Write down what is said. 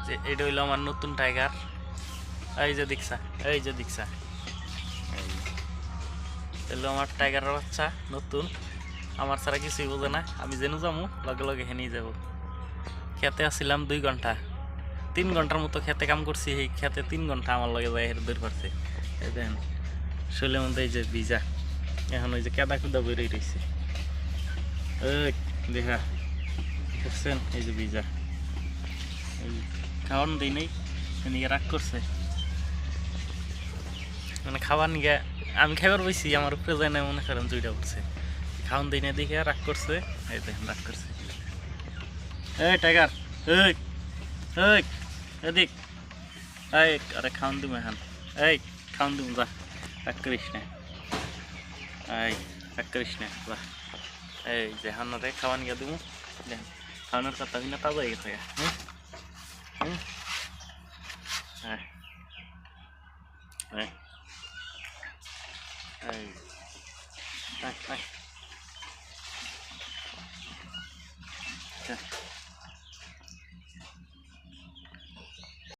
যে এটা হইলো আমার নতুন টাইগার। এই যে দেখছা, এই যে দেখছা, এলো আমার টাইগারের বাচ্চা নতুন। আমার ছাড়া কিছুই বোঝে না, আমি যেন যাবো লগে লগে হেনেই যাব। খেতে আসছিলাম 2 ঘন্টা, 3 ঘন্টার মতো খেতে কাম করছি। এই খেতে 3 ঘন্টা আমার লগে যাই দূর করছে। এই দেখেন শৈলের মধ্যে এই যে ভিজা, এখন ওই যে কেদা কুদা বেরোই রয়েছে। ওই দেখা দেখছেন, এই যে ভিজা, এই খাওয়ান দিই নেই, এদিকে রাগ করছে। মানে খাবার নিয়ে আমি খাবার বইছি, আমার উপরে যায় না মনে করেন জুইটা পড়ছে। খাওয়ান দিই না দেখে রাগ করছে। এই দেখেন রাগ করছে। এই টাইগার, এই এই এদিক, এই আরে খাওয়ান দিব এখন, এই খাওয়ান দিব, যা রাগ করিস না, এই রাগ করিস না, যা। এই যে হান্নারে খাওয়ান গিয়ে দিব, দেখেন খাওয়ানোর কথা না তাজা হয়ে গেছে। হুম হুম, হ্যাঁ হ্যাঁ, এই আয় আয়,